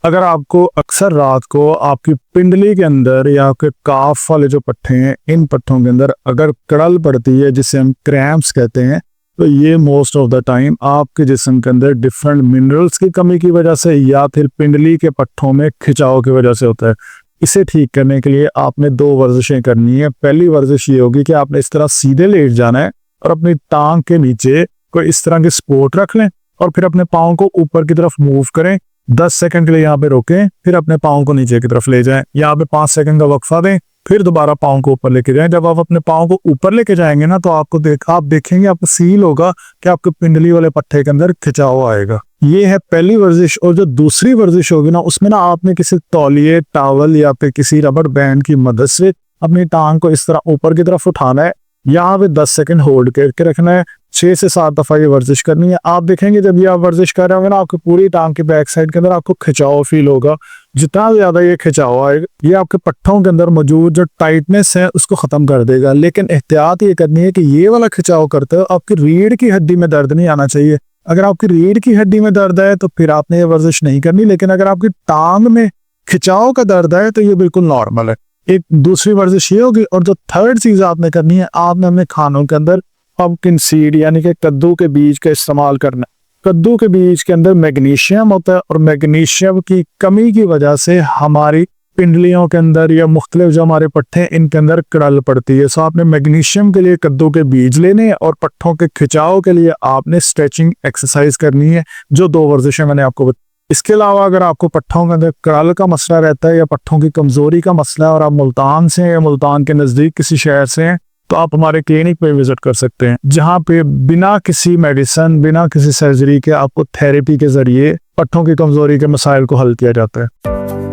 अगर आपको अक्सर रात को आपकी पिंडली के अंदर या आपके काफ वाले जो पट्टे हैं, इन पट्टों के अंदर अगर कड़ल पड़ती है, जिसे हम क्रैम्प्स कहते हैं, तो ये मोस्ट ऑफ द टाइम आपके जिस्म के अंदर डिफरेंट मिनरल्स की कमी की वजह से या फिर पिंडली के पट्टों में खिंचाव की वजह से होता है। इसे ठीक करने के लिए आपने 2 वर्जिशें करनी है। पहली वर्जिश ये होगी कि आपने इस तरह सीधे लेट जाना है और अपनी टांग के नीचे कोई इस तरह की सपोर्ट रख लें और फिर अपने पाँव को ऊपर की तरफ मूव करें। 10 सेकंड के लिए यहाँ पे रोकें, फिर अपने पाँव को नीचे की तरफ ले जाएं। यहाँ पे 5 सेकंड का वक्फा दें, फिर दोबारा पाँव को ऊपर लेके जाएं। जब आप अपने पाँव को ऊपर लेके जाएंगे ना, तो आप देखेंगे, आपको फील होगा कि आपके पिंडली वाले पट्टे के अंदर खिंचाव आएगा। ये है पहली वर्जिश। और जो दूसरी वर्जिश होगी ना, उसमें ना आपने किसी तौलिए, टॉवल या फिर किसी रबड़ बैंड की मदद से अपनी टांग को इस तरह ऊपर की तरफ उठाना है। यहाँ पे 10 सेकंड होल्ड करके रखना है। 6 से 7 दफा ये वर्जिश करनी है। आप देखेंगे जब ये आप वर्जिश कर रहे होंगे ना, आपकी पूरी टांग की बैक साइड के अंदर आपको खिंचाव फील होगा। जितना ज्यादा ये खिंचाव आएगा, ये आपके पट्टों के अंदर मौजूद जो टाइटनेस है उसको खत्म कर देगा। लेकिन एहतियात ये करनी है कि ये वाला खिंचाव करते हो आपकी रीढ़ की हड्डी में दर्द नहीं आना चाहिए। अगर आपकी रीढ़ की हड्डी में दर्द है तो फिर आपने ये वर्जिश नहीं करनी। लेकिन अगर आपकी टांग में खिंचाव का दर्द है तो ये बिल्कुल नॉर्मल है। एक दूसरी वर्जिश ये होगी। और जो थर्ड चीज आपने करनी है, आपने अपने खानों के अंदर पंपकिन सीड यानी कि कद्दू के बीज का इस्तेमाल करना है। कद्दू के बीज के अंदर मैग्नीशियम होता है और मैग्नीशियम की कमी की वजह से हमारी पिंडलियों के अंदर या मुख्तलिफ जो हमारे पट्टे हैं इनके अंदर कड़ल पड़ती है। सो आपने मैग्नीशियम के लिए कद्दू के बीज लेने हैं और पट्टों के खिंचाव के लिए आपने स्ट्रेचिंग एक्सरसाइज करनी है, जो 2 वर्जिशें मैंने आपको बताई। इसके अलावा अगर आपको पट्टों के अंदर कड़ल का मसला रहता है या पट्टों की कमजोरी का मसला है और आप मुल्तान से हैं या मुल्तान के नजदीक किसी शहर से हैं, तो आप हमारे क्लिनिक पे विजिट कर सकते हैं, जहां पे बिना किसी मेडिसिन, बिना किसी सर्जरी के आपको थेरेपी के जरिए पट्टों की कमजोरी के मसाइल को हल किया जाता है।